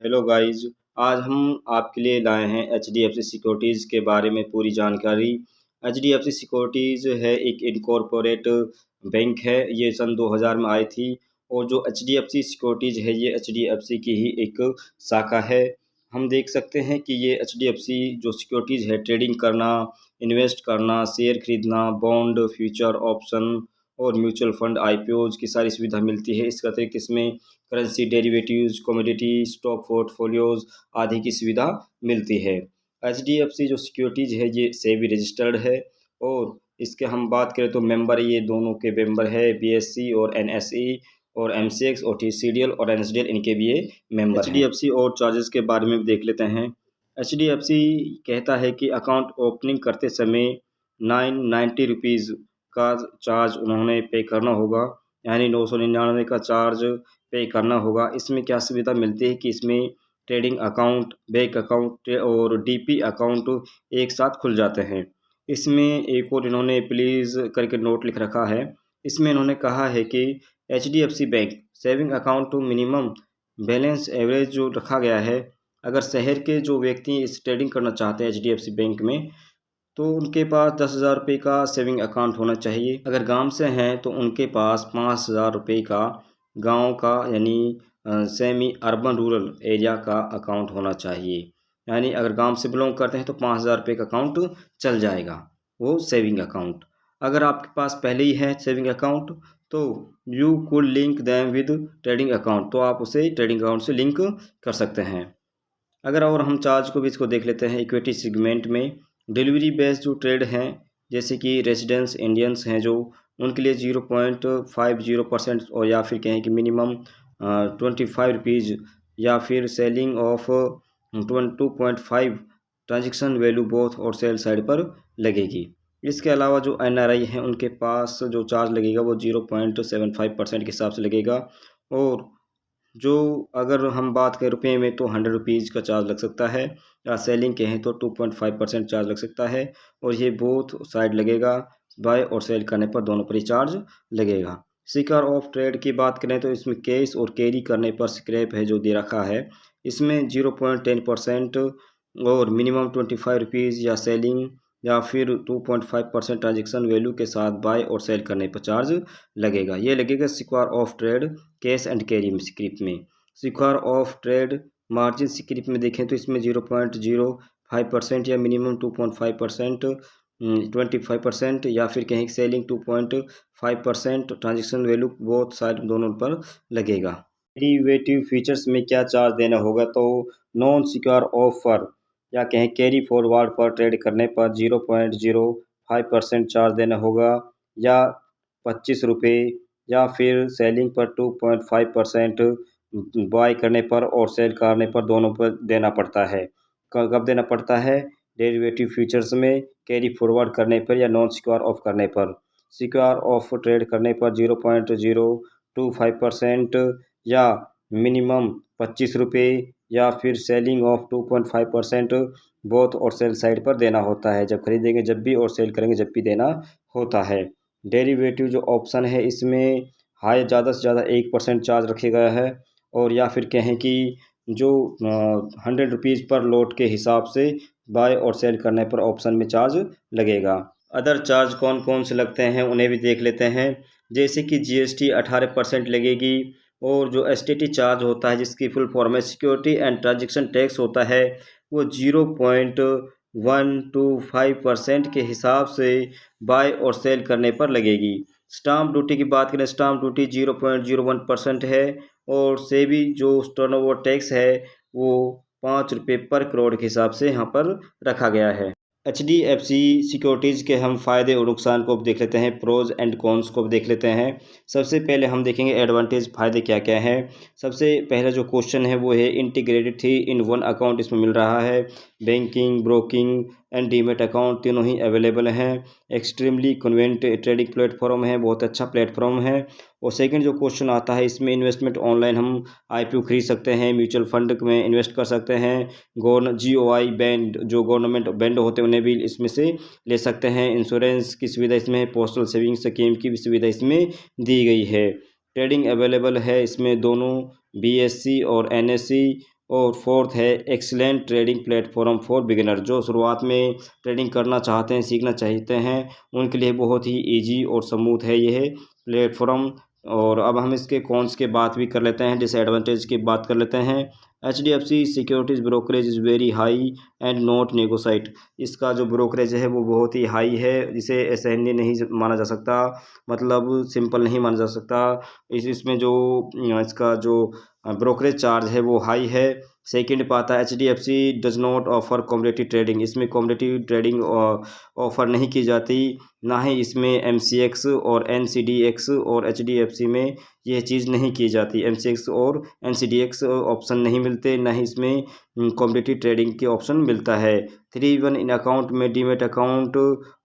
Hello guys. आज हम आपके लिए लाए हैं एचडीएफसी सिक्योरिटीज़ के बारे में पूरी जानकारी। एचडीएफसी सिक्योरिटीज़ है एक इनकॉर्पोरेट बैंक है। ये सन 2000 में आई थी। और जो एचडीएफसी सिक्योरिटीज़ है ये एचडीएफसी की ही एक शाखा है। हम देख सकते हैं कि ये एचडीएफसी जो सिक्योरिटीज़ है, ट्रेडिंग करना, इन्वेस्ट करना, शेयर खरीदना, बॉन्ड, फ्यूचर ऑप्शन और म्यूचुअल फंड आईपीओज की सारी सुविधा मिलती है। इसके अतिरिक्त इसमें currency derivatives, commodity, stock portfolios आदि की सुविधा मिलती है। एचडीएफसी जो सिक्योरिटीज़ है ये सेबी रजिस्टर्ड है। और इसके हम बात करें तो मेंबर ये दोनों के मेंबर है, बीएससी और एनएसई और एमसीएक्स और टीसीडीएल और एनएसडीएल, इनके भी ये मेंबर हैं। एचडीएफसी और चार्जेस के बारे में देख लेते हैं। एचडीएफसी कहता है कि अकाउंट ओपनिंग करते समय 990 रुपीज़ का चार्ज उन्होंने पे करना होगा, यानी 999 का चार्ज पे करना होगा। इसमें क्या सुविधा मिलती है कि इसमें ट्रेडिंग अकाउंट, बैंक अकाउंट और डीपी अकाउंट एक साथ खुल जाते हैं। इसमें एक और इन्होंने प्लीज़ करके नोट लिख रखा है। इसमें इन्होंने कहा है कि HDFC bank saving account minimum balance average जो रखा गया है, अगर शहर के जो व्यक्ति इस ट्रेडिंग करना चाहते हैं एचडीएफसी बैंक में, तो उनके पास 10,000 रुपये का सेविंग अकाउंट होना चाहिए। अगर गांव से हैं तो उनके पास 5,000 रुपये का गांव का यानी सेमी अर्बन रूरल एरिया का अकाउंट होना चाहिए। यानी अगर गांव से बिलोंग करते हैं तो 5,000 रुपये का अकाउंट चल जाएगा, वो सेविंग अकाउंट। अगर आपके पास पहले ही है सेविंग अकाउंट तो you could link them with trading account, तो आप उसे ट्रेडिंग अकाउंट से लिंक कर सकते हैं। अगर और हम चार्ज को भी इसको देख लेते हैं इक्विटी सेगमेंट में, डिलीवरी बेस्ड जो ट्रेड हैं जैसे कि रेजिडेंस इंडियंस हैं जो, उनके लिए 0.50% और या फिर कहें कि मिनिमम 25 रुपीज़, या फिर selling of 2.5 transaction value both और सेल साइड पर लगेगी। इसके अलावा जो एनआरआई हैं उनके पास जो चार्ज लगेगा वो 0.75% के हिसाब से लगेगा। और जो अगर हम बात करें रुपये में तो 100 रुपीज़ का चार्ज लग सकता है, या सेलिंग के हैं तो 2.5% चार्ज लग सकता है। और ये बोथ साइड लगेगा, बाय और सेल करने पर दोनों पर ही चार्ज लगेगा। सिक्योर ऑफ ट्रेड की बात करें तो इसमें कैश और कैरी करने पर स्क्रैप है जो दे रखा है, इसमें 0.10% और मिनिमम 25 रुपीज़, या सेलिंग या फिर 2.5% ट्रांजेक्शन वैल्यू के साथ बाय और सेल करने पर चार्ज लगेगा। ये लगेगा secure of trade cash and carry script में। Secure of trade margin script में देखें तो इसमें 0.05% या मिनिमम 2.5%, 25%, या फिर कहीं selling 2.5% transaction value both side दोनों पर लगेगा। डेरिवेटिव फीचर्स में क्या चार्ज देना होगा, तो नॉन सिक्योर ऑफर या कहें कैरी फॉरवर्ड पर ट्रेड करने पर 0.05% चार्ज देना होगा, या 25 रुपये, या फिर सेलिंग पर 2.5%, बाय करने पर और सेल करने पर दोनों पर देना पड़ता है। कब देना पड़ता है? डेरिवेटिव फ्यूचर्स में कैरी फॉरवर्ड करने पर या नॉन सिक्योर ऑफ करने पर। सिक्योर ऑफ ट्रेड करने पर 0.025% या मिनिमम 25 रुपये, या फिर सेलिंग ऑफ 2.5% बोथ और सेल साइड पर देना होता है। जब खरीदेंगे जब भी और सेल करेंगे जब भी देना होता है। डेरिवेटिव जो ऑप्शन है इसमें हाई ज़्यादा से ज़्यादा 1% चार्ज रखे गया है, और या फिर कहें कि जो 100 रुपीज़ पर लॉट के हिसाब से बाय और सेल करने पर ऑप्शन में चार्ज लगेगा। अदर चार्ज कौन कौन से लगते हैं उन्हें भी देख लेते हैं। जैसे कि जीएसटी 18% लगेगी, और जो एसटीटी चार्ज होता है जिसकी फुल फॉर्म है सिक्योरिटी एंड ट्रांजेक्शन टैक्स होता है, वो 0.125% के हिसाब से बाय और सेल करने पर लगेगी। स्टाम्प ड्यूटी की बात करें, स्टाम्प ड्यूटी 0.01% है, और सेबी जो टर्नओवर टैक्स है वो 5 रुपये पर करोड़ के हिसाब से यहाँ पर रखा गया है। एचडीएफसी सिक्योरिटीज़ के हम फ़ायदे और नुकसान को अब देख लेते हैं, प्रोज एंड कॉन्स को अब देख लेते हैं। सबसे पहले हम देखेंगे एडवांटेज, फ़ायदे क्या क्या हैं। सबसे पहला जो क्वेश्चन है वो है इंटीग्रेटेड थी इन वन अकाउंट इसमें मिल रहा है। Banking, broking and demat account तीनों ही अवेलेबल हैं। एक्सट्रीमली कन्वीनिएंट ट्रेडिंग प्लेटफॉर्म है, बहुत अच्छा प्लेटफॉर्म है। और सेकंड जो क्वेश्चन आता है इसमें इन्वेस्टमेंट ऑनलाइन हम आईपीओ खरीद सकते हैं, म्यूचुअल फंड में इन्वेस्ट कर सकते हैं, जीओआई बैंड जो गवर्नमेंट बैंड होते हैं उन्हें भी इसमें से ले सकते हैं। इंश्योरेंस की सुविधा इसमें है, पोस्टल सेविंग स्कीम की भी सुविधा इसमें दी गई है। ट्रेडिंग अवेलेबल है इसमें दोनों बीएससी और एनएससी, और फोर्थ है excellent trading platform for beginner. जो शुरुआत में ट्रेडिंग करना चाहते हैं, सीखना चाहते हैं, उनके लिए बहुत ही ईजी और स्मूथ है यह प्लेटफॉर्म। और अब हम इसके कॉन्स के बात भी कर लेते हैं, डिसएडवांटेज की बात कर लेते हैं। HDFC securities brokerage is very high and not negotiate. इसका जो ब्रोकरेज है वो बहुत ही हाई है, जिसे असहनीय नहीं माना जा सकता, मतलब सिंपल नहीं माना जा सकता। इसमें जो इसका जो ब्रोकरेज चार्ज है वो हाई है। सेकंड पे आता है HDFC does not offer commodity trading. इसमें कॉमोडिटी ट्रेडिंग ऑफर नहीं की जाती, ना ही इसमें MCX और NCDX, और HDFC में यह चीज़ नहीं की जाती। MCX और NCDX ऑप्शन नहीं मिलते, ना ही इसमें कॉमोडिटी ट्रेडिंग के ऑप्शन मिलता है। 3-in-1 इन अकाउंट में demat account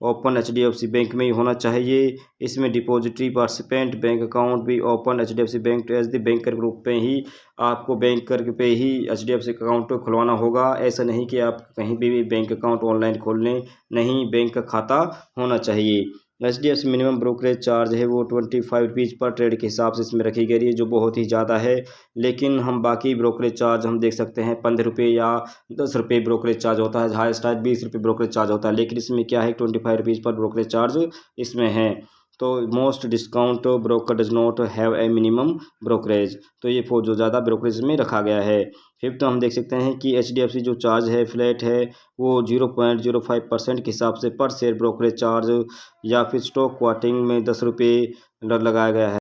open HDFC bank में ही होना चाहिए। इसमें डिपॉजिटरी पार्टिसिपेंट बैंक अकाउंट भी open HDFC bank as the banker group पे ही आपको बैंकर पे ही HDFC अकाउंट खुलवाना होगा। ऐसा नहीं कि आप कहीं भी बैंक अकाउंट ऑनलाइन खोल लें, नहीं, बैंक का खाता होना चाहिए। HDFC मिनिमम ब्रोकरेज चार्ज है वो 25 रुपीज़ पर ट्रेड के हिसाब से इसमें रखी गई है, जो बहुत ही ज़्यादा है। लेकिन हम बाकी ब्रोकरेज चार्ज हम देख सकते हैं 15 रुपये या 10 रुपये ब्रोकरेज चार्ज होता है, हाईएस्ट है 20 रुपये ब्रोकरेज चार्ज होता है। लेकिन इसमें क्या है, 25 रुपीज़ पर ब्रोकरेज चार्ज इसमें है। तो most discount broker does not have a minimum brokerage. तो ये जो ज़्यादा ब्रोकरेज में रखा गया है। फिफ्थ हम देख सकते हैं कि HDFC जो चार्ज है फ्लैट है वो 0.05% के हिसाब से पर शेयर ब्रोकरेज चार्ज, या फिर स्टॉक क्वाटिंग में 10 रुपये लगाया गया है।